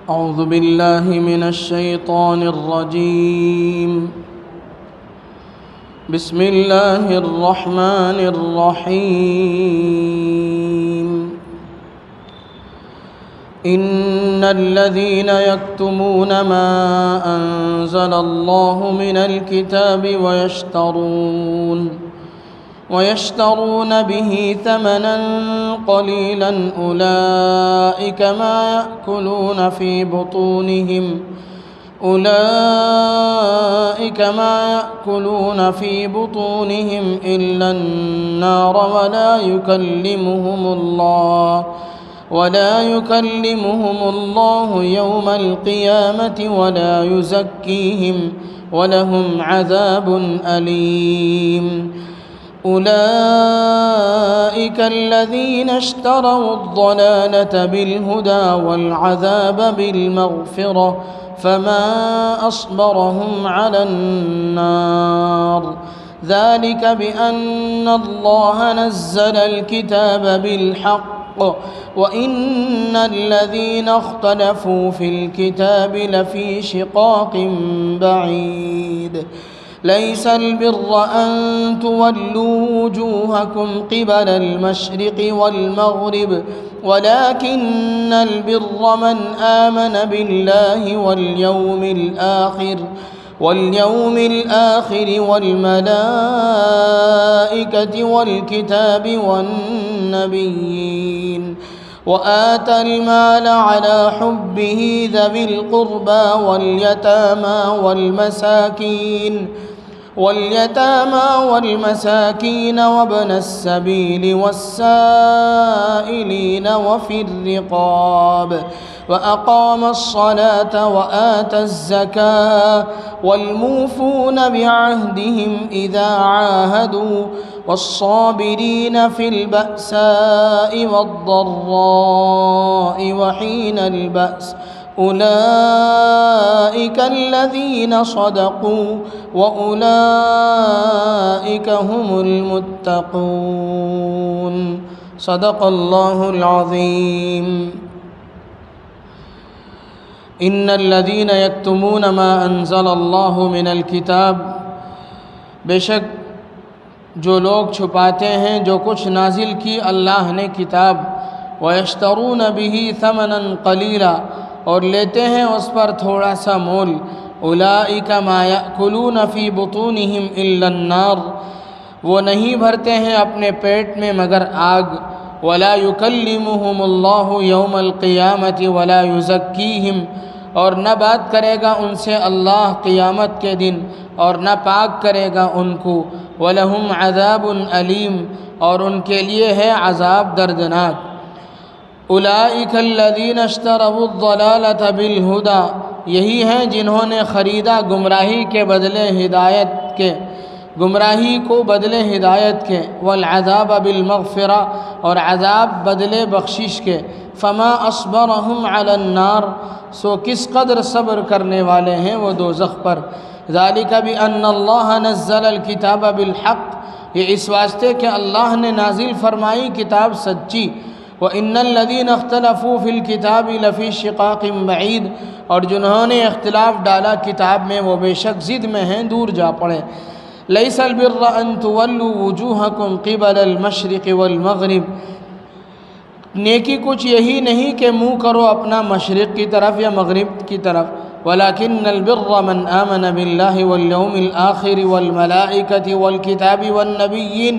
أعوذ بالله من الشيطان الرجيم. بسم الله الرحمن الرحيم. إن الذين يكتمون ما أنزل الله من الكتاب ويشترون به ثمنا قليلا أولئك ما يأكلون في بطونهم إلا النار ولا يكلمهم الله يوم القيامة ولا يزكيهم ولهم عذاب أليم. أولئك الذين اشتروا الضلالة بالهدى والعذاب بالمغفرة فما أصبرهم على النار. ذلك بأن الله نزل الكتاب بالحق وإن الذين اختلفوا في الكتاب لفي شقاق بعيد. ليس البر أن تولوا وجوهكم قبل المشرق والمغرب ولكن البر من آمن بالله واليوم الآخر والملائكة والكتاب والنبيين وآتى المال على حبه ذوي القربى واليتامى والمساكين وابن السبيل والسائلين وفي الرقاب وأقام الصلاة وآتى الزكاة والموفون بعهدهم إذا عاهدوا والصابرين في البأساء والضراء وحين البأس. أولئك الذين صدقوا وأولئك هم المتقون. صدق الله العظيم. إن الذين يكتمون ما أنزل الله من الكتاب، بے شک جو لوگ چھپاتے ہیں جو کچھ نازل کی اللہ نے کتاب، وَيَشْتَرُونَ بِهِ ثَمَنًا قَلِيلًا اور لیتے ہیں اس پر تھوڑا سا مول، أُولَئِكَ مَا يَأْكُلُونَ فِي بُطُونِهِمْ إِلَّا النَّارِ وہ نہیں بھرتے ہیں اپنے پیٹ میں مگر آگ، وَلَا يُكَلِّمُهُمُ اللَّهُ يَوْمَ الْقِيَامَةِ وَلَا يُزَكِّيهِمْ اور نہ بات کرے گا ان سے اللہ قیامت کے دن اور نہ پاک کرے گا ان کو، وَلَهُمْ عَذَابٌ أَلِيمٌ اور ان کے لیے ہے عذاب دردناک۔ اولئک الذین اشتروا الضلالۃ بالہدی یہی ہیں جنہوں نے خریدا گمراہی کو بدلے ہدایت کے، والعذاب بالمغفرہ اور عذاب بدلے بخشش کے، فما اصبرهم علی النار سو کس قدر صبر کرنے والے ہیں وہ دوزخ پر۔ ذالک بأن اللہ نزل الکتاب بالحق یہ اس واسطے کہ اللہ نے نازل فرمائی کتاب سچی، وَإِنَّ الَّذِينَ اخْتَلَفُوا فِي الْكِتَابِ لَفِي شِقَاقٍ بَعِيدٍ اور جنہوں نے اختلاف ڈالا کتاب میں وہ بے شک ضد میں ہیں، دور جا پڑے۔ لَيْسَ الْبِرَّ أَن تُوَلُّوا وُجُوهَكُمْ قِبَلَ الْمَشْرِقِ وَالْمَغْرِبِ نیکی کچھ یہی نہیں کہ منہ کرو اپنا مشرق کی طرف یا مغرب کی طرف، وَلَكِنَّ الْبِرَّ مَنْ آمَنَ بِاللَّهِ وَالْيَوْمِ الْآخِرِ وَالْمَلَائِكَةِ وَالْكِتَابِ وَالنَّبِيِّينَ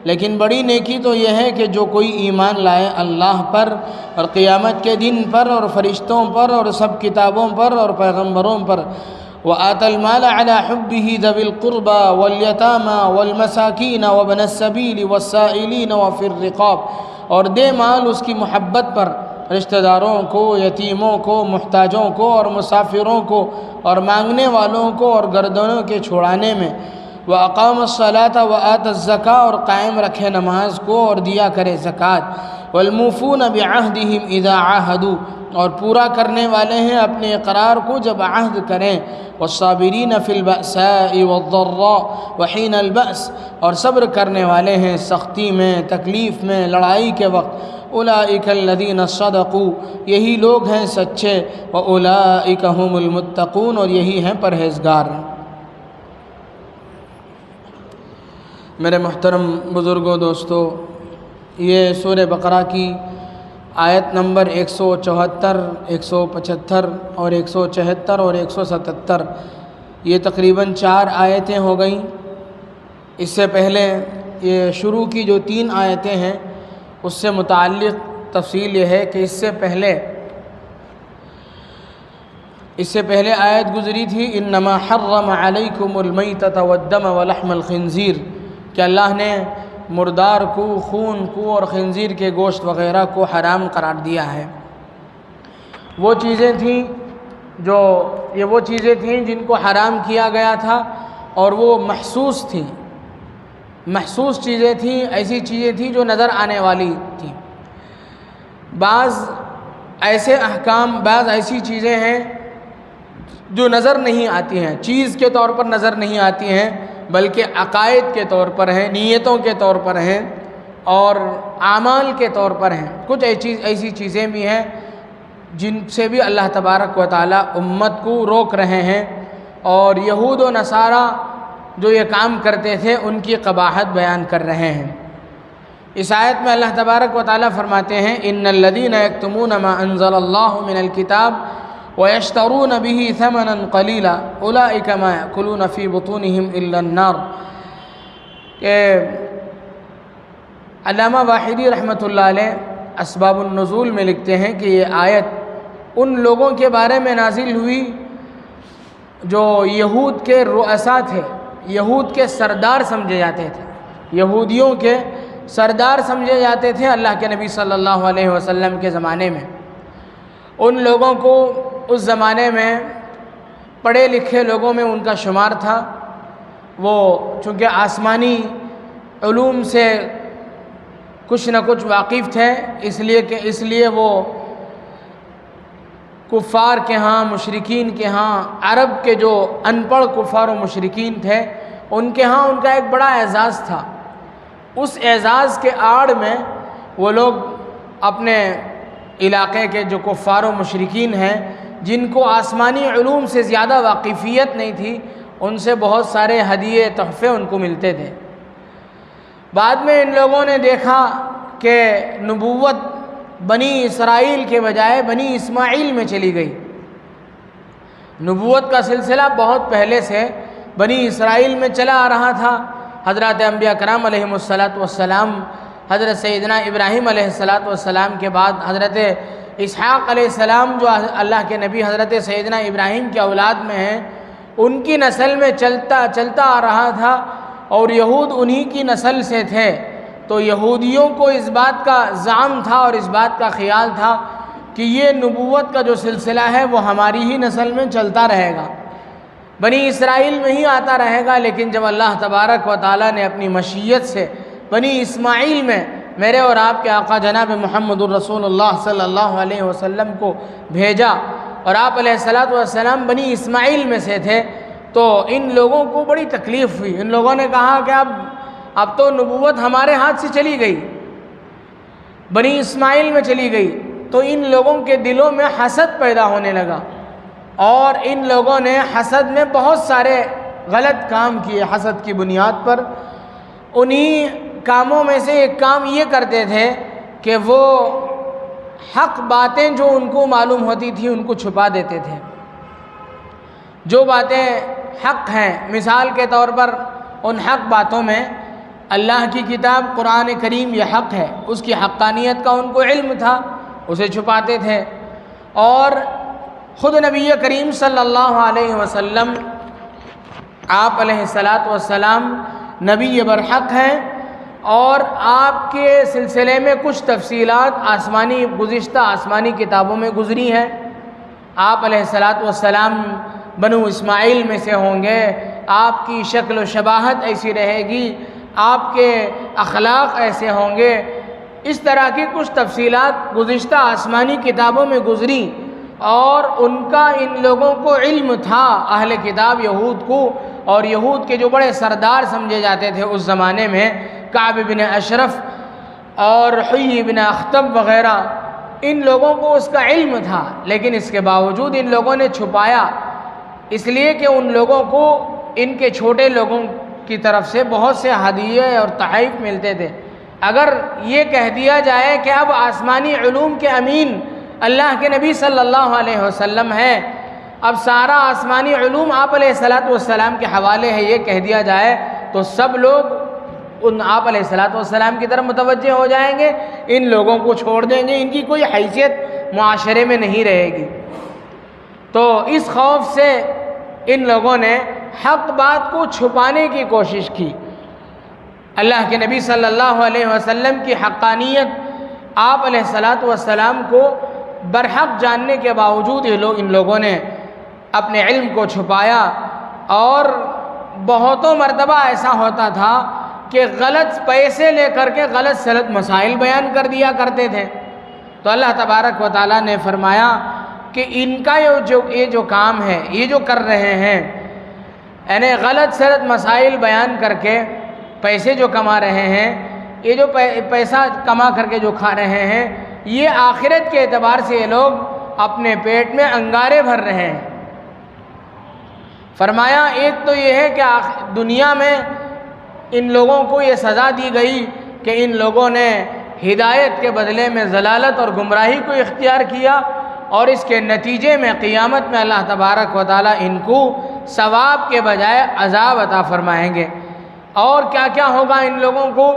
لیکن بڑی نیکی تو یہ ہے کہ جو کوئی ایمان لائے اللہ پر اور قیامت کے دن پر اور فرشتوں پر اور سب کتابوں پر اور پیغمبروں پر، وآتى المال على حبه ذوي القربى واليتامى والمساكين وابن السبيل والسائلين وفي الرقاب اور دے مال اس کی محبت پر رشتہ داروں کو، یتیموں کو، محتاجوں کو اور مسافروں کو اور مانگنے والوں کو اور گردنوں کے چھڑانے میں، وَأَقَامَ الصَّلَاةَ وَآتَى الزَّكَاةَ اور قائم رکھے نماز کو اور دیا کرے زکوٰۃ، وَالْمُوفُونَ بِعَهْدِهِمْ إِذَا عَاهَدُوا اور پورا کرنے والے ہیں اپنے اقرار کو جب عہد کریں، والصابرین فی البأساء والضراء وحین البأس اور صبر کرنے والے ہیں سختی میں، تکلیف میں، لڑائی کے وقت، اولئک الذین صدقوا، یہی لوگ ہیں سچے، واولئک هم المتقون، اور یہی ہیں پرہیزگار۔ میرے محترم بزرگوں، دوستو، یہ سورہ بقرہ کی آیت نمبر 174، 175 اور 174 اور 177، یہ تقریباً 4 آیتیں ہو گئیں۔ اس سے پہلے یہ شروع کی جو 3 آیتیں ہیں اس سے متعلق تفصیل یہ ہے کہ اس سے پہلے آیت گزری تھی انما حرم علیکم المیتۃ والدم ولحم الخنزیر، کہ اللہ نے مردار کو، خون کو اور خنزیر کے گوشت وغیرہ کو حرام قرار دیا ہے۔ وہ چیزیں تھیں جن کو حرام کیا گیا تھا، اور وہ محسوس تھیں، محسوس چیزیں تھیں، ایسی چیزیں تھیں جو نظر آنے والی تھیں۔ بعض ایسے احکام، بعض ایسی چیزیں ہیں جو نظر نہیں آتی ہیں، چیز کے طور پر نظر نہیں آتی ہیں، بلکہ عقائد کے طور پر ہیں، نیتوں کے طور پر ہیں اور اعمال کے طور پر ہیں۔ کچھ ایسی چیزیں بھی ہیں جن سے بھی اللہ تبارک و تعالی امت کو روک رہے ہیں، اور یہود و نصارہ جو یہ کام کرتے تھے ان کی قباحت بیان کر رہے ہیں۔ اس آیت میں اللہ تبارک و تعالی فرماتے ہیں ان الذین یکتمون ما انزل اللہ من الکتاب وَيَشْتَرُونَ بِهِ ثَمَنًا قَلِيلًا أُولَئِكَ مَا يَأْكُلُونَ فِي بُطُونِهِمْ إِلَّا النَّارِ، کہ علامہ واحدی رحمۃ اللہ علیہ اسباب النزول میں لکھتے ہیں کہ یہ آیت ان لوگوں کے بارے میں نازل ہوئی جو یہود کے رؤساء تھے، یہود کے سردار سمجھے جاتے تھے، یہودیوں کے سردار سمجھے جاتے تھے اللہ کے نبی صلی اللہ علیہ وسلم کے زمانے میں۔ ان لوگوں کو اس زمانے میں پڑھے لکھے لوگوں میں ان کا شمار تھا۔ وہ چونکہ آسمانی علوم سے کچھ نہ کچھ واقف تھے، اس لیے وہ کفار کے ہاں، مشرکین کے ہاں، عرب کے جو ان پڑھ کفار و مشرکین تھے ان کے ہاں ان کا ایک بڑا اعزاز تھا۔ اس اعزاز کے آڑ میں وہ لوگ اپنے علاقے کے جو کفار و مشرکین ہیں جن کو آسمانی علوم سے زیادہ واقفیت نہیں تھی، ان سے بہت سارے ہدیے تحفے ان کو ملتے تھے۔ بعد میں ان لوگوں نے دیکھا کہ نبوت بنی اسرائیل کے بجائے بنی اسماعیل میں چلی گئی۔ نبوت کا سلسلہ بہت پہلے سے بنی اسرائیل میں چلا آ رہا تھا۔ حضرات انبیاء کرام علیہم السلام، حضرت سیدنا ابراہیم علیہ السلام کے بعد حضرت اسحاق علیہ السلام جو اللہ کے نبی حضرت سیدنا ابراہیم کی اولاد میں ہیں، ان کی نسل میں چلتا آ رہا تھا، اور یہود انہی کی نسل سے تھے۔ تو یہودیوں کو اس بات کا زعم تھا اور اس بات کا خیال تھا کہ یہ نبوت کا جو سلسلہ ہے وہ ہماری ہی نسل میں چلتا رہے گا، بنی اسرائیل میں ہی آتا رہے گا۔ لیکن جب اللہ تبارک و تعالیٰ نے اپنی مشیت سے بنی اسماعیل میں میرے اور آپ کے آقا جناب محمد الرسول اللہ صلی اللہ علیہ وسلم کو بھیجا، اور آپ علیہ السلام بنی اسماعیل میں سے تھے، تو ان لوگوں کو بڑی تکلیف ہوئی۔ ان لوگوں نے کہا کہ اب تو نبوت ہمارے ہاتھ سے چلی گئی، بنی اسماعیل میں چلی گئی۔ تو ان لوگوں کے دلوں میں حسد پیدا ہونے لگا، اور ان لوگوں نے حسد میں بہت سارے غلط کام کیے۔ حسد کی بنیاد پر انہی کاموں میں سے ایک کام یہ کرتے تھے کہ وہ حق باتیں جو ان کو معلوم ہوتی تھی ان کو چھپا دیتے تھے۔ جو باتیں حق ہیں، مثال کے طور پر ان حق باتوں میں اللہ کی کتاب قرآن کریم یہ حق ہے، اس کی حقانیت کا ان کو علم تھا، اسے چھپاتے تھے۔ اور خود نبی کریم صلی اللہ علیہ وسلم، آپ علیہ السلام نبی برحق ہیں، اور آپ کے سلسلے میں کچھ تفصیلات گزشتہ آسمانی کتابوں میں گزری ہیں۔ آپ علیہ السلام بنو اسماعیل میں سے ہوں گے، آپ کی شکل و شباہت ایسی رہے گی، آپ کے اخلاق ایسے ہوں گے۔ اس طرح کی کچھ تفصیلات گزشتہ آسمانی کتابوں میں گزری، اور ان کا ان لوگوں کو علم تھا، اہل کتاب یہود کو، اور یہود کے جو بڑے سردار سمجھے جاتے تھے اس زمانے میں، کعب بن اشرف اور حیی بن اخطب وغیرہ، ان لوگوں کو اس کا علم تھا، لیکن اس کے باوجود ان لوگوں نے چھپایا، اس لیے کہ ان لوگوں کو ان کے چھوٹے لوگوں کی طرف سے بہت سے ہدیے اور تحائف ملتے تھے۔ اگر یہ کہہ دیا جائے کہ اب آسمانی علوم کے امین اللہ کے نبی صلی اللہ علیہ وسلم ہیں، اب سارا آسمانی علوم آپ علیہ الصلاۃ والسلام کے حوالے ہے، یہ کہہ دیا جائے تو سب لوگ ان آپ علیہ الصلاۃ والسلام کی طرف متوجہ ہو جائیں گے، ان لوگوں کو چھوڑ دیں گے، ان کی کوئی حیثیت معاشرے میں نہیں رہے گی۔ تو اس خوف سے ان لوگوں نے حق بات کو چھپانے کی کوشش کی۔ اللہ کے نبی صلی اللہ علیہ وسلم کی حقانیت، آپ علیہ الصلاۃ والسلام کو برحق جاننے کے باوجود ان لوگوں نے اپنے علم کو چھپایا، اور بہتوں مرتبہ ایسا ہوتا تھا کہ غلط پیسے لے کر کے غلط سلط مسائل بیان کر دیا کرتے تھے۔ تو اللہ تبارک و تعالیٰ نے فرمایا کہ ان کا یہ جو کام ہے، یہ جو کر رہے ہیں، یعنی غلط سلط مسائل بیان کر کے پیسے جو کما رہے ہیں، یہ جو پیسہ کما کر کے جو کھا رہے ہیں، یہ آخرت کے اعتبار سے یہ لوگ اپنے پیٹ میں انگارے بھر رہے ہیں۔ فرمایا ایک تو یہ ہے کہ دنیا میں ان لوگوں کو یہ سزا دی گئی کہ ان لوگوں نے ہدایت کے بدلے میں ضلالت اور گمراہی کو اختیار کیا، اور اس کے نتیجے میں قیامت میں اللہ تبارک و تعالیٰ ان کو ثواب کے بجائے عذاب عطا فرمائیں گے۔ اور کیا کیا ہوگا ان لوگوں کو؟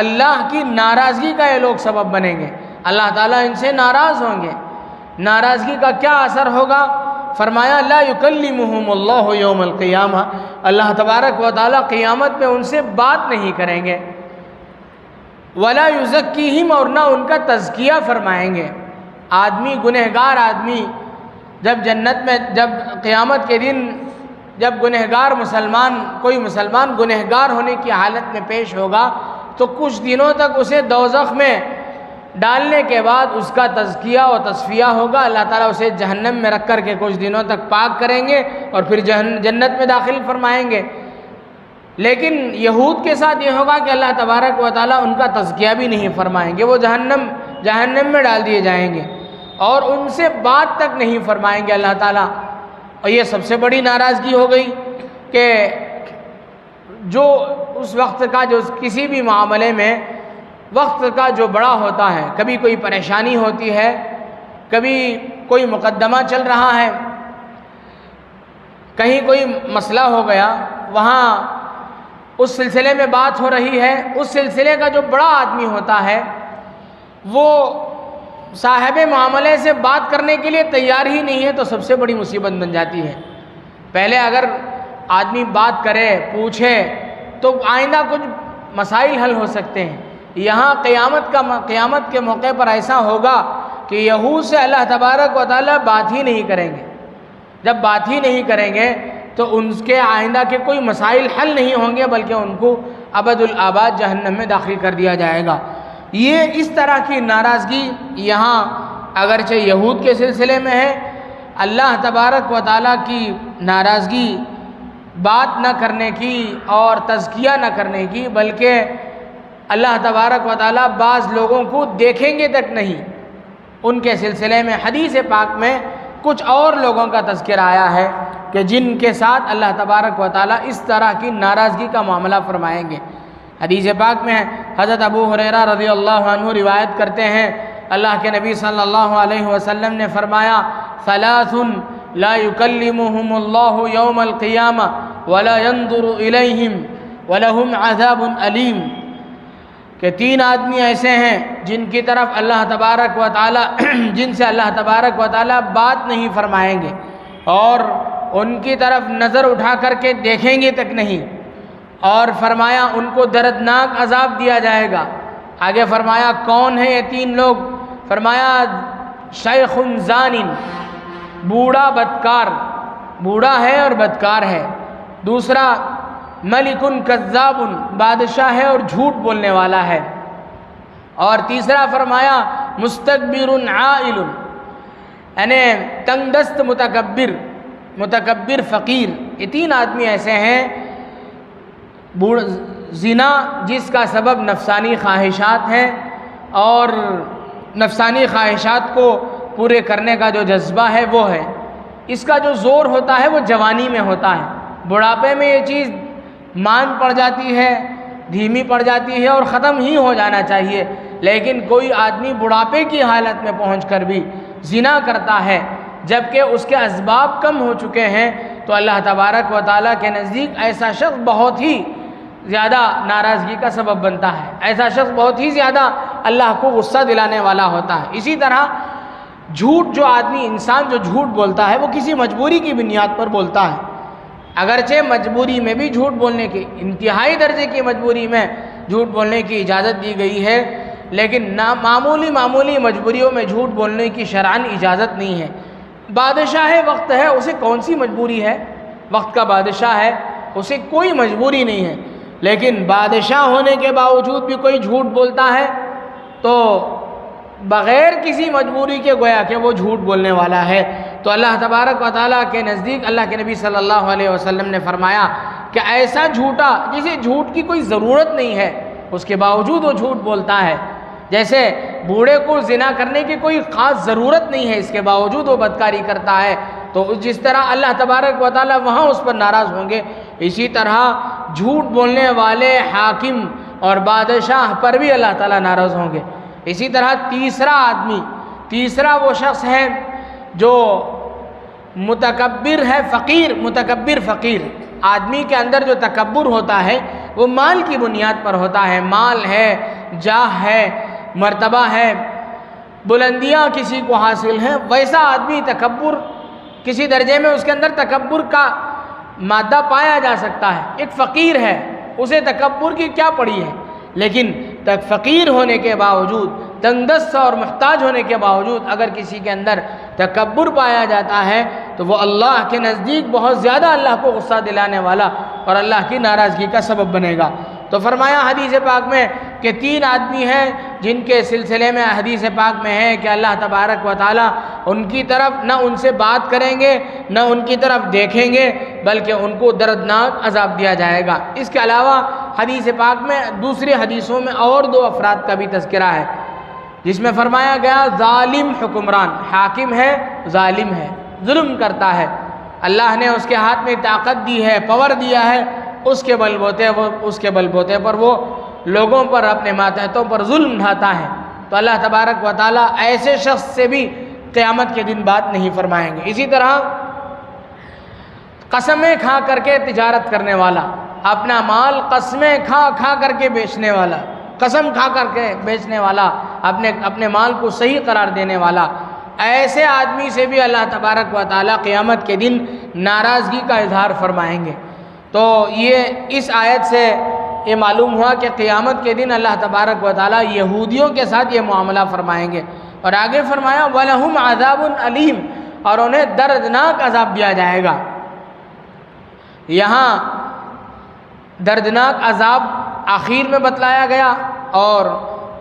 اللہ کی ناراضگی کا یہ لوگ سبب بنیں گے، اللہ تعالیٰ ان سے ناراض ہوں گے۔ ناراضگی کا کیا اثر ہوگا؟ فرمایا لا یکلمہم اللہ یوم القیامہ، اللہ تبارک و تعالیٰ قیامت میں ان سے بات نہیں کریں گے۔ ولا یزکیہم، اور نہ ان کا تزکیہ فرمائیں گے۔ آدمی گنہگار آدمی جب جنت میں، جب قیامت کے دن جب کوئی مسلمان گنہگار ہونے کی حالت میں پیش ہوگا تو کچھ دنوں تک اسے دوزخ میں ڈالنے کے بعد اس کا تزکیہ و تصفیہ ہوگا، اللہ تعالیٰ اسے جہنم میں رکھ کر کے کچھ دنوں تک پاک کریں گے اور پھر جنت میں داخل فرمائیں گے۔ لیکن یہود کے ساتھ یہ ہوگا کہ اللہ تبارک و تعالیٰ ان کا تزکیہ بھی نہیں فرمائیں گے، وہ جہنم میں ڈال دیے جائیں گے اور ان سے بات تک نہیں فرمائیں گے اللہ تعالیٰ۔ اور یہ سب سے بڑی ناراضگی ہو گئی کہ جو اس وقت کا، جو کسی بھی معاملے میں وقت کا جو بڑا ہوتا ہے، کبھی کوئی پریشانی ہوتی ہے، کبھی کوئی مقدمہ چل رہا ہے، کہیں کوئی مسئلہ ہو گیا، وہاں اس سلسلے میں بات ہو رہی ہے، اس سلسلے کا جو بڑا آدمی ہوتا ہے وہ صاحب معاملے سے بات کرنے کے لیے تیار ہی نہیں ہے تو سب سے بڑی مصیبت بن جاتی ہے۔ پہلے اگر آدمی بات کرے، پوچھے تو آئندہ کچھ مسائل حل ہو سکتے ہیں۔ یہاں قیامت کے موقع پر ایسا ہوگا کہ یہود سے اللہ تبارک و تعالیٰ بات ہی نہیں کریں گے۔ جب بات ہی نہیں کریں گے تو ان کے آئندہ کے کوئی مسائل حل نہیں ہوں گے، بلکہ ان کو ابد الآباد جہنم میں داخل کر دیا جائے گا۔ یہ اس طرح کی ناراضگی یہاں اگرچہ یہود کے سلسلے میں ہے، اللہ تبارک و تعالیٰ کی ناراضگی بات نہ کرنے کی اور تزکیہ نہ کرنے کی، بلکہ اللہ تبارک و تعالیٰ بعض لوگوں کو دیکھیں گے تک نہیں۔ ان کے سلسلے میں حدیث پاک میں کچھ اور لوگوں کا تذکرہ آیا ہے کہ جن کے ساتھ اللہ تبارک و تعالیٰ اس طرح کی ناراضگی کا معاملہ فرمائیں گے۔ حدیث پاک میں حضرت ابو ہریرہ رضی اللہ عنہ روایت کرتے ہیں، اللہ کے نبی صلی اللہ علیہ وسلم نے فرمایا ثلاث لا یکلمہم اللہ یوم القیامہ ولا ينظر الیہم ولہم عذاب علیم، کہ تین آدمی ایسے ہیں جن کی طرف اللہ تبارک و تعالیٰ جن سے اللہ تبارک و تعالیٰ بات نہیں فرمائیں گے اور ان کی طرف نظر اٹھا کر کے دیکھیں گے تک نہیں، اور فرمایا ان کو دردناک عذاب دیا جائے گا۔ آگے فرمایا کون ہے یہ تین لوگ؟ فرمایا شیخ زان، بوڑھا بدکار، بوڑھا ہے اور بدکار ہے۔ دوسرا ملک کذاب، بادشاہ ہے اور جھوٹ بولنے والا ہے۔ اور تیسرا فرمایا مستکبر عائل، یعنی تنگ دست متکبر فقیر۔ یہ تین آدمی ایسے ہیں۔ زنا جس کا سبب نفسانی خواہشات ہیں، اور نفسانی خواہشات کو پورے کرنے کا جو جذبہ ہے وہ ہے۔ اس کا جو زور ہوتا ہے وہ جوانی میں ہوتا ہے، بڑھاپے میں یہ چیز مان پڑ جاتی ہے، دھیمی پڑ جاتی ہے اور ختم ہی ہو جانا چاہیے۔ لیکن کوئی آدمی بڑھاپے کی حالت میں پہنچ کر بھی زنا کرتا ہے جبکہ اس کے اسباب کم ہو چکے ہیں، تو اللہ تبارک و تعالیٰ کے نزدیک ایسا شخص بہت ہی زیادہ ناراضگی کا سبب بنتا ہے، ایسا شخص بہت ہی زیادہ اللہ کو غصہ دلانے والا ہوتا ہے۔ اسی طرح جھوٹ، جو آدمی انسان جو جھوٹ بولتا ہے وہ کسی مجبوری کی بنیاد پر بولتا ہے، اگرچہ مجبوری میں بھی جھوٹ بولنے کی، انتہائی درجے کی مجبوری میں جھوٹ بولنے کی اجازت دی گئی ہے، لیکن معمولی مجبوریوں میں جھوٹ بولنے کی شرعاً اجازت نہیں ہے۔ بادشاہ وقت ہے، اسے کون سی مجبوری ہے؟ وقت کا بادشاہ ہے، اسے کوئی مجبوری نہیں ہے، لیکن بادشاہ ہونے کے باوجود بھی کوئی جھوٹ بولتا ہے تو بغیر کسی مجبوری کے گویا کہ وہ جھوٹ بولنے والا ہے۔ تو اللہ تبارک و تعالیٰ کے نزدیک اللہ کے نبی صلی اللہ علیہ وسلم نے فرمایا کہ ایسا جھوٹا جسے جھوٹ کی کوئی ضرورت نہیں ہے اس کے باوجود وہ جھوٹ بولتا ہے، جیسے بوڑھے کو زنا کرنے کی کوئی خاص ضرورت نہیں ہے اس کے باوجود وہ بدکاری کرتا ہے، تو جس طرح اللہ تبارک و تعالیٰ وہاں اس پر ناراض ہوں گے، اسی طرح جھوٹ بولنے والے حاکم اور بادشاہ پر بھی اللہ تعالیٰ ناراض ہوں گے۔ اسی طرح تیسرا وہ شخص ہے جو متکبر ہے، متکبر فقیر۔ آدمی کے اندر جو تکبر ہوتا ہے وہ مال کی بنیاد پر ہوتا ہے، مال ہے، جاہ ہے، مرتبہ ہے، بلندیاں کسی کو حاصل ہیں، ویسا آدمی تکبر کسی درجے میں اس کے اندر تکبر کا مادہ پایا جا سکتا ہے۔ ایک فقیر ہے، اسے تکبر کی کیا پڑی ہے، لیکن فقیر ہونے کے باوجود، تنگ دست اور محتاج ہونے کے باوجود اگر کسی کے اندر تکبر پایا جاتا ہے تو وہ اللہ کے نزدیک بہت زیادہ اللہ کو غصہ دلانے والا اور اللہ کی ناراضگی کا سبب بنے گا۔ تو فرمایا حدیث پاک میں کہ 3 آدمی ہیں جن کے سلسلے میں حدیث پاک میں ہے کہ اللہ تبارک و تعالیٰ ان کی طرف نہ ان سے بات کریں گے نہ ان کی طرف دیکھیں گے، بلکہ ان کو دردناک عذاب دیا جائے گا۔ اس کے علاوہ حدیث پاک میں دوسری حدیثوں میں اور 2 افراد کا بھی تذکرہ ہے، جس میں فرمایا گیا ظالم حکمران، حاکم ہے، ظالم ہے، ظلم کرتا ہے، اللہ نے اس کے ہاتھ میں طاقت دی ہے، پاور دیا ہے، اس کے بلبوتے پر وہ لوگوں پر، اپنے ماتحتوں پر ظلم ڈھاتا ہے، تو اللہ تبارک و تعالیٰ ایسے شخص سے بھی قیامت کے دن بات نہیں فرمائیں گے۔ اسی طرح قسمیں کھا کر کے تجارت کرنے والا، اپنا مال قسمیں کھا کر کے بیچنے والا، قسم کھا کر کے بیچنے والا، اپنے مال کو صحیح قرار دینے والا، ایسے آدمی سے بھی اللہ تبارک و تعالیٰ قیامت کے دن ناراضگی کا اظہار فرمائیں گے۔ تو یہ اس آیت سے یہ معلوم ہوا کہ قیامت کے دن اللہ تبارک و تعالیٰ یہودیوں کے ساتھ یہ معاملہ فرمائیں گے، اور آگے فرمایا وَلَهُمْ عَذَابٌ عَلِيمٌ، اور انہیں دردناک عذاب دیا جائے گا۔ یہاں دردناک عذاب آخر میں بتلایا گیا اور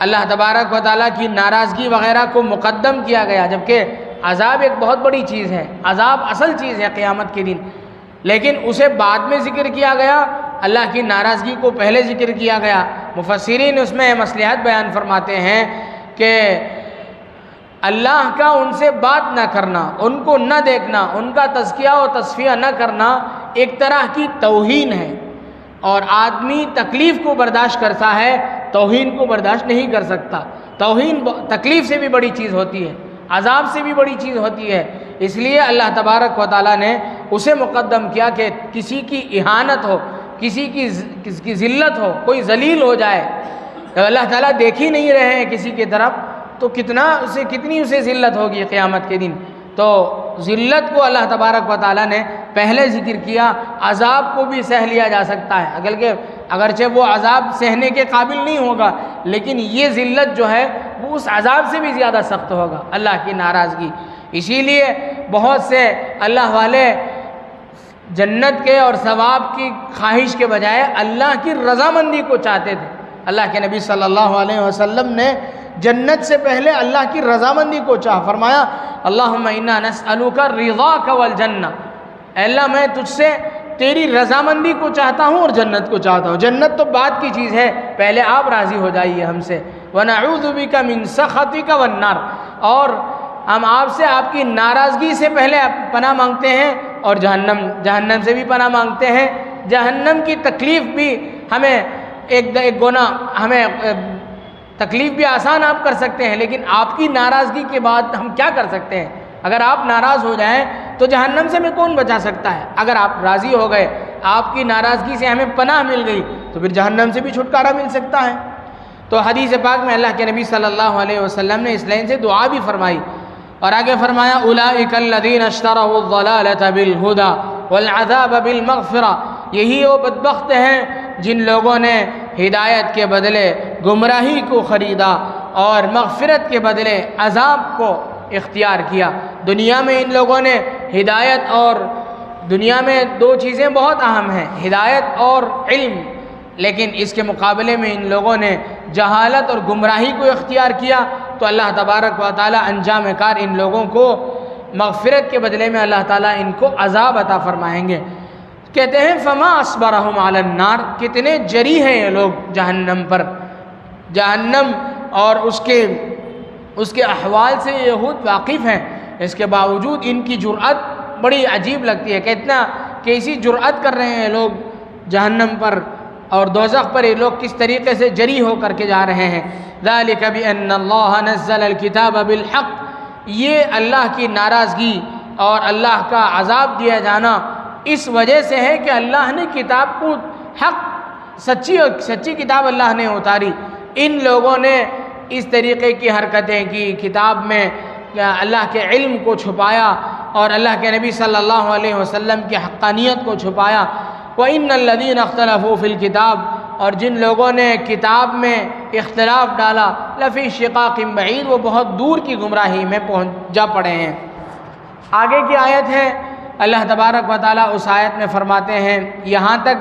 اللہ تبارک و تعالیٰ کی ناراضگی وغیرہ کو مقدم کیا گیا، جبکہ عذاب ایک بہت بڑی چیز ہے، عذاب اصل چیز ہے قیامت کے دن، لیکن اسے بعد میں ذکر کیا گیا، اللہ کی ناراضگی کو پہلے ذکر کیا گیا۔ مفسرین اس میں مصلحت بیان فرماتے ہیں کہ اللہ کا ان سے بات نہ کرنا، ان کو نہ دیکھنا، ان کا تزکیہ و تصفیہ نہ کرنا ایک طرح کی توہین ہے، اور آدمی تکلیف کو برداشت کرتا ہے، توہین کو برداشت نہیں کر سکتا۔ توہین تکلیف سے بھی بڑی چیز ہوتی ہے، عذاب سے بھی بڑی چیز ہوتی ہے، اس لیے اللہ تبارک و تعالیٰ نے اسے مقدم کیا کہ کسی کی اہانت ہو، کسی کی ذلت ہو، کوئی ذلیل ہو جائے، جب اللہ تعالیٰ دیکھ ہی نہیں رہے ہیں کسی کی طرف تو کتنی اسے ذلت ہوگی قیامت کے دن۔ تو ذلت کو اللہ تبارک و تعالیٰ نے پہلے ذکر کیا، عذاب کو بھی سہ لیا جا سکتا ہے، اگرچہ وہ عذاب سہنے کے قابل نہیں ہوگا، لیکن یہ ذلت جو ہے وہ اس عذاب سے بھی زیادہ سخت ہوگا، اللہ کی ناراضگی۔ اسی لیے بہت سے اللہ والے جنت کے اور ثواب کی خواہش کے بجائے اللہ کی رضامندی کو چاہتے تھے۔ اللہ کے نبی صلی اللہ علیہ وسلم نے جنت سے پہلے اللہ کی رضامندی کو چاہا، فرمایا اللہم انا نسألک رضاک والجنہ، اے اللہ میں تجھ سے تیری رضامندی کو چاہتا ہوں اور جنت کو چاہتا ہوں۔ جنت تو بعد کی چیز ہے، پہلے آپ راضی ہو جائیے ہم سے۔ وَنَعُوذُ بِكَ مِن سَخَطِكَ وَالنَّارِ، اور ہم آپ سے آپ کی ناراضگی سے پہلے پناہ مانگتے ہیں، اور جہنم سے بھی پناہ مانگتے ہیں۔ جہنم کی تکلیف بھی ہمیں ایک گنا ہمیں تکلیف بھی آسان آپ کر سکتے ہیں، لیکن آپ کی ناراضگی کے بعد ہم کیا کر سکتے ہیں؟ اگر آپ ناراض ہو جائیں تو جہنم سے ہمیں کون بچا سکتا ہے؟ اگر آپ راضی ہو گئے، آپ کی ناراضگی سے ہمیں پناہ مل گئی، تو پھر جہنم سے بھی چھٹکارا مل سکتا ہے۔ تو حدیث پاک میں اللہ کے نبی صلی اللہ علیہ وسلم نے اس لائن سے دعا بھی فرمائی، اور آگے فرمایا اولئک الذین اشتروا الضلالۃ بالہدی والعذاب بالمغفرہ، یہی وہ بدبخت ہیں جن لوگوں نے ہدایت کے بدلے گمراہی کو خریدا اور مغفرت کے بدلے عذاب کو اختیار کیا۔ دنیا میں ان لوگوں نے ہدایت، اور دنیا میں دو چیزیں بہت اہم ہیں، ہدایت اور علم، لیکن اس کے مقابلے میں ان لوگوں نے جہالت اور گمراہی کو اختیار کیا، تو اللہ تبارک و تعالی انجام کار ان لوگوں کو مغفرت کے بدلے میں اللہ تعالیٰ ان کو عذاب عطا فرمائیں گے۔ کہتے ہیں فما اصبرہم علی النار، کتنے جری ہیں یہ لوگ جہنم پر۔ جہنم اور اس کے احوال سے یہود واقف ہیں، اس کے باوجود ان کی جرأت بڑی عجیب لگتی ہے، کیسی جرأت کر رہے ہیں لوگ جہنم پر اور دوزخ پر، یہ لوگ کس طریقے سے جری ہو کر کے جا رہے ہیں۔ ذالک بأن اللہ نزل الکتاب بالحق، یہ اللہ کی ناراضگی اور اللہ کا عذاب دیا جانا اس وجہ سے ہے کہ اللہ نے کتاب کو حق، سچی کتاب اللہ نے اتاری۔ ان لوگوں نے اس طریقے کی حرکتیں کی، کتاب میں اللہ کے علم کو چھپایا اور اللہ کے نبی صلی اللہ علیہ وسلم کی حقانیت کو چھپایا۔ وَإِنَّ الَّذِينَ اخْتَلَفُوا فِي الْكِتَابِ، اور جن لوگوں نے کتاب میں اختلاف ڈالا، لَفِي شِقَاقٍ بَعِيدٍ، وہ بہت دور کی گمراہی میں جا پڑے ہیں۔ آگے کی آیت ہے، اللہ تبارک و تعالیٰ اس آیت میں فرماتے ہیں، یہاں تک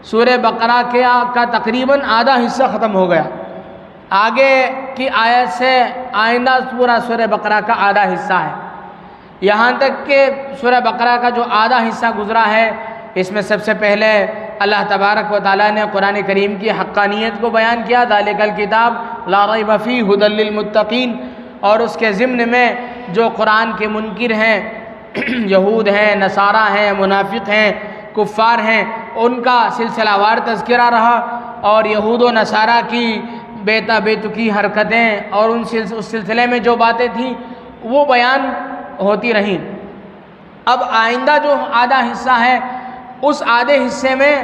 سورہ بقرہ کا تقریباً آدھا حصہ ختم ہو گیا۔ آگے کی آیت سے آئندہ پورا سورہ بقرہ کا آدھا حصہ ہے۔ یہاں تک کہ سورہ بقرہ کا جو آدھا حصہ گزرا ہے، اس میں سب سے پہلے اللہ تبارک و تعالیٰ نے قرآن کریم کی حقانیت کو بیان کیا، ذالک الکتاب لا ریب فیہ ھدی للمتقین، اور اس کے ضمن میں جو قرآن کے منکر ہیں، یہود ہیں، نصارہ ہیں، منافق ہیں، کفار ہیں، ان کا سلسلہ وار تذکرہ رہا، اور یہود و نصارہ کی بے تکی حرکتیں اور اس سلسلے میں جو باتیں تھیں وہ بیان ہوتی رہیں۔ اب آئندہ جو آدھا حصہ ہے، اس آدھے حصے میں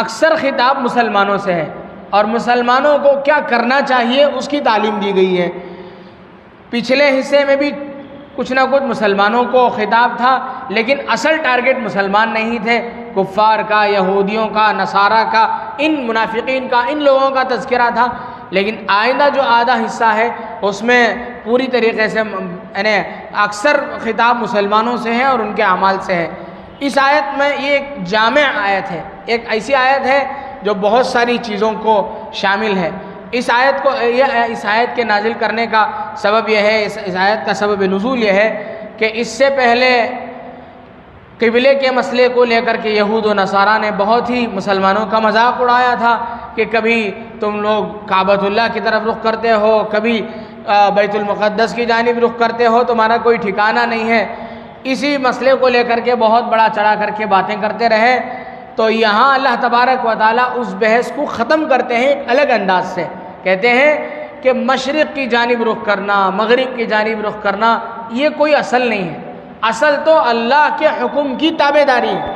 اکثر خطاب مسلمانوں سے ہے، اور مسلمانوں کو کیا کرنا چاہیے اس کی تعلیم دی گئی ہے۔ پچھلے حصے میں بھی کچھ نہ کچھ مسلمانوں کو خطاب تھا، لیکن اصل ٹارگٹ مسلمان نہیں تھے، کفار کا، یہودیوں کا، نصارہ کا، ان منافقین کا، ان لوگوں کا تذکرہ تھا۔ لیکن آئندہ جو آدھا حصہ ہے اس میں پوری طریقے سے یعنی اکثر خطاب مسلمانوں سے ہے اور ان کے اعمال سے ہے۔ اس آیت میں یہ ایک جامع آیت ہے، ایک ایسی آیت ہے جو بہت ساری چیزوں کو شامل ہے۔ اس آیت کے نازل کرنے کا سبب یہ ہے، اس آیت کا سبب نزول یہ ہے کہ اس سے پہلے قبلے کے مسئلے کو لے کر کے یہود و نصارہ نے بہت ہی مسلمانوں کا مذاق اڑایا تھا کہ کبھی تم لوگ کعبۃ اللہ کی طرف رخ کرتے ہو، کبھی بیت المقدس کی جانب رخ کرتے ہو، تمہارا کوئی ٹھکانہ نہیں ہے۔ اسی مسئلے کو لے کر کے بہت بڑا چڑھا کر کے باتیں کرتے رہے، تو یہاں اللہ تبارک و تعالیٰ اس بحث کو ختم کرتے ہیں ایک الگ انداز سے۔ کہتے ہیں کہ مشرق کی جانب رخ کرنا، مغرب کی جانب رخ کرنا، یہ کوئی اصل نہیں ہے۔ اصل تو اللہ کے حکم کی تابعداری ہے،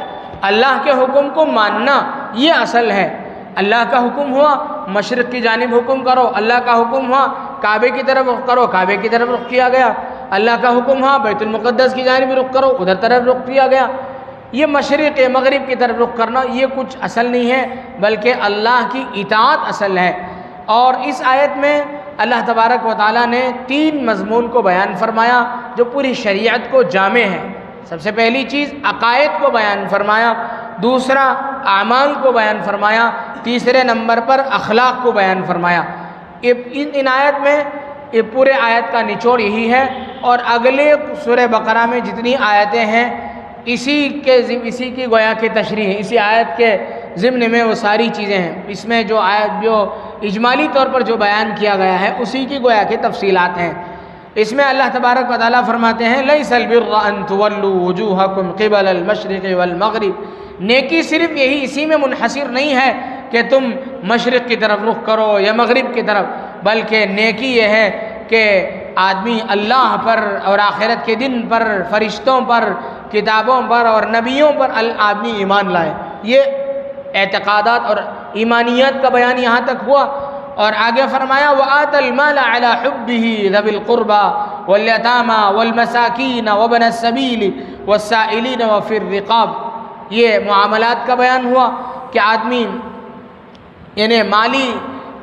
اللہ کے حکم کو ماننا، یہ اصل ہے۔ اللہ کا حکم ہوا مشرق کی جانب حکم کرو، اللہ کا حکم ہوا کعبے کی طرف رخ کرو، کعبے کی طرف رخ کیا گیا۔ اللہ کا حکم ہوا بیت المقدس کی جانب رخ کرو، ادھر طرف رخ کیا گیا۔ یہ مشرق مغرب کی طرف رخ کرنا یہ کچھ اصل نہیں ہے، بلکہ اللہ کی اطاعت اصل ہے۔ اور اس آیت میں اللہ تبارک و تعالیٰ نے 3 مضمون کو بیان فرمایا جو پوری شریعت کو جامع ہے۔ سب سے پہلی چیز عقائد کو بیان فرمایا، دوسرا اعمال کو بیان فرمایا، تیسرے نمبر پر اخلاق کو بیان فرمایا۔ ان آیت میں یہ پورے آیت کا نچوڑ یہی ہے، اور اگلے سورہ بقرہ میں جتنی آیتیں ہیں اسی کی گویا کہ تشریح ہے، اسی آیت کے ضمن میں وہ ساری چیزیں ہیں۔ اس میں جو اجمالی طور پر جو بیان کیا گیا ہے اسی کی گویا کہ تفصیلات ہیں۔ اس میں اللہ تبارک و تعالیٰ فرماتے ہیں لیس البر ان تولوا وجوہکم قبل المشرق والمغرب، نیکی صرف یہی اسی میں منحصر نہیں ہے کہ تم مشرق کی طرف رخ کرو یا مغرب کی طرف، بلکہ نیکی یہ ہے کہ آدمی اللہ پر اور آخرت کے دن پر، فرشتوں پر، کتابوں پر اور نبیوں پر آدمی ایمان لائے۔ یہ اعتقادات اور ایمانیات کا بیان یہاں تک ہوا، اور آگے فرمایا وَآتَ الْمَالَ عَلَى حُبِّهِ ذَوِي الْقُرْبَى وَالْيَتَامَى وَالْمَسَاكِينَ وَابْنَ السَّبِيلِ وَالسَّائِلِينَ وَفِي الرِّقَابِ، یہ معاملات کا بیان ہوا کہ آدمی یعنی مالی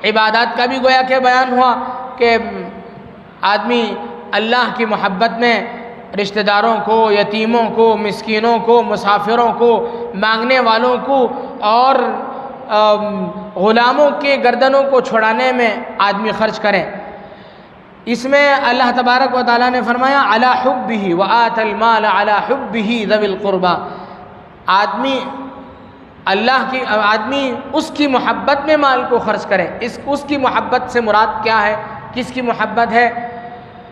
عبادات کا بھی گویا کہ بیان ہوا کہ آدمی اللہ کی محبت میں رشتہ داروں کو، یتیموں کو، مسکینوں کو، مسافروں کو، مانگنے والوں کو اور غلاموں کے گردنوں کو چھڑانے میں آدمی خرچ کرے۔ اس میں اللہ تبارک و تعالیٰ نے فرمایا علی حبہ وآت المال علی حبہ ذوی القربى، آدمی اس کی محبت میں مال کو خرچ کرے۔ اس کی محبت سے مراد کیا ہے؟ کس کی محبت ہے؟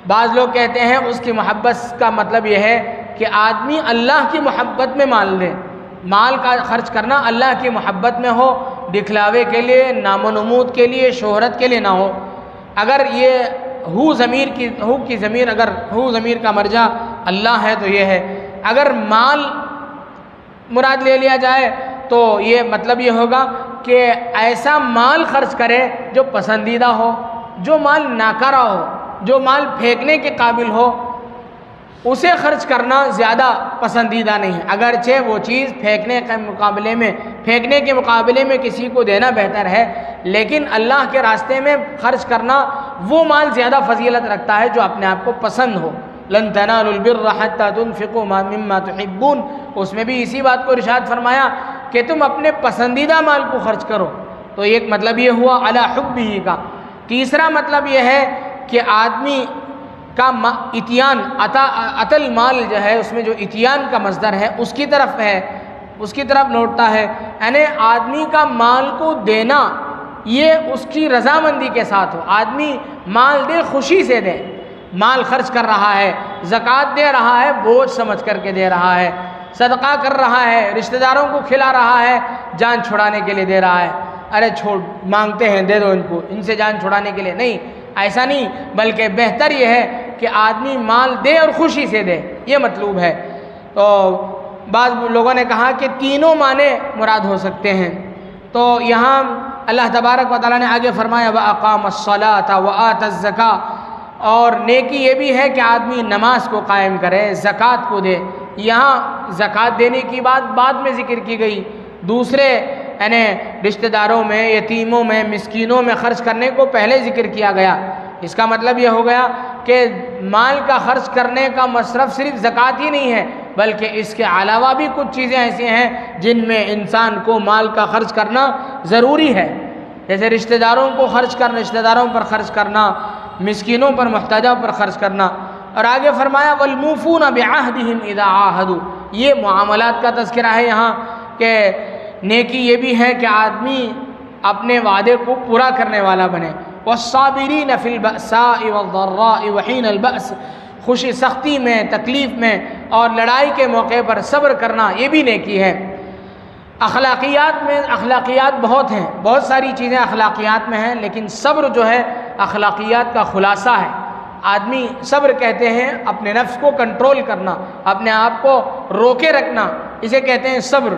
بعض لوگ کہتے ہیں اس کی محبت کا مطلب یہ ہے کہ آدمی اللہ کی محبت میں مال دے، مال کا خرچ کرنا اللہ کی محبت میں ہو، دکھلاوے کے لیے، نام و نمود کے لیے، شہرت کے لیے نہ ہو۔ اگر یہ ہو ضمیر کا مرجع اللہ ہے تو یہ ہے۔ اگر مال مراد لے لیا جائے تو یہ مطلب یہ ہوگا کہ ایسا مال خرچ کرے جو پسندیدہ ہو، جو مال ناکارہ ہو، جو مال پھینکنے کے قابل ہو، اسے خرچ کرنا زیادہ پسندیدہ نہیں ہے، اگرچہ وہ چیز پھینکنے کے مقابلے میں کسی کو دینا بہتر ہے، لیکن اللہ کے راستے میں خرچ کرنا وہ مال زیادہ فضیلت رکھتا ہے جو اپنے آپ کو پسند ہو۔ لن تنالوا البر حتى تنفقوا مما تحبون، اس میں بھی اسی بات کو ارشاد فرمایا کہ تم اپنے پسندیدہ مال کو خرچ کرو۔ تو ایک مطلب یہ ہوا علی حبہ کا۔ تیسرا مطلب یہ ہے کہ آدمی کا اتیان، عطل مال جو ہے اس میں جو اتیان کا مصدر ہے اس کی طرف لوٹتا ہے، یعنی آدمی کا مال کو دینا یہ اس کی رضامندی کے ساتھ ہو۔ آدمی مال دے، خوشی سے دے، مال خرچ کر رہا ہے، زکوٰۃ دے رہا ہے، بوجھ سمجھ کر کے دے رہا ہے، صدقہ کر رہا ہے، رشتہ داروں کو کھلا رہا ہے، جان چھڑانے کے لیے دے رہا ہے۔ ارے چھوڑ، مانگتے ہیں دے دو ان کو، ان سے جان چھڑانے کے لیے نہیں، ایسا نہیں، بلکہ بہتر یہ ہے کہ آدمی مال دے اور خوشی سے دے، یہ مطلوب ہے۔ تو بعض لوگوں نے کہا کہ تینوں معنی مراد ہو سکتے ہیں، تو یہاں اللہ تبارک و تعالیٰ نے آگے فرمایا وَأَقَامَ الصَّلَاةَ وَآتَى الزَّكَاةَ، اور نیکی یہ بھی ہے کہ آدمی نماز کو قائم کرے، زکوٰۃ کو دے۔ یہاں زکوٰۃ دینے کی بات بعد میں ذکر کی گئی، دوسرے یعنی رشتہ داروں میں، یتیموں میں، مسکینوں میں خرچ کرنے کو پہلے ذکر کیا گیا۔ اس کا مطلب یہ ہو گیا کہ مال کا خرچ کرنے کا مصرف صرف زکوٰۃ ہی نہیں ہے، بلکہ اس کے علاوہ بھی کچھ چیزیں ایسی ہیں جن میں انسان کو مال کا خرچ کرنا ضروری ہے، جیسے رشتہ داروں پر خرچ کرنا، مسکینوں پر، محتاجوں پر خرچ کرنا۔ اور آگے فرمایا وَالْمُوفُونَ بِعَهْدِهِمْ إِذَا عَاهَدُوا، یہ معاملات کا تذکرہ ہے یہاں کہ نیکی یہ بھی ہے کہ آدمی اپنے وعدے کو پورا کرنے والا بنے۔ وَالصَّابِرِينَ فِي الْبَأْسَاءِ وَالضَّرَّاءِ وَحِينَ الْبَأْسِ، خوشی سختی میں، تکلیف میں اور لڑائی کے موقع پر صبر کرنا یہ بھی نیکی ہے۔ اخلاقیات بہت ہیں، بہت ساری چیزیں اخلاقیات میں ہیں، لیکن صبر جو ہے اخلاقیات کا خلاصہ ہے۔ آدمی صبر کہتے ہیں اپنے نفس کو کنٹرول کرنا، اپنے آپ کو روکے رکھنا، اسے کہتے ہیں صبر۔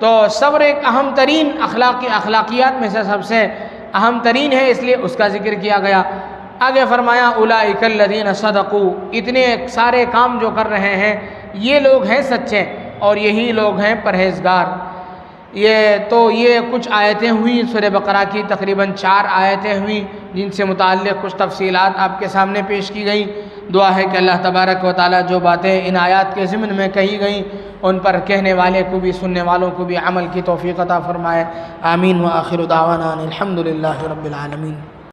تو صبر ایک اہم ترین اخلاقیات میں سے سب سے اہم ترین ہے، اس لیے اس کا ذکر کیا گیا۔ آگے فرمایا اولئک الذین صدقوا، اتنے سارے کام جو کر رہے ہیں یہ لوگ ہیں سچے اور یہی لوگ ہیں پرہیزگار۔ یہ کچھ آیتیں ہوئیں سورہ بقرہ کی، تقریباً 4 آیتیں ہوئیں جن سے متعلق کچھ تفصیلات آپ کے سامنے پیش کی گئیں۔ دعا ہے کہ اللہ تبارک و تعالیٰ جو باتیں ان آیات کے ضمن میں کہی گئیں ان پر کہنے والے کو بھی، سننے والوں کو بھی عمل کی توفیق عطا فرمائے۔ آمین۔ وآخر دعوانا الحمد للہ رب العالمین۔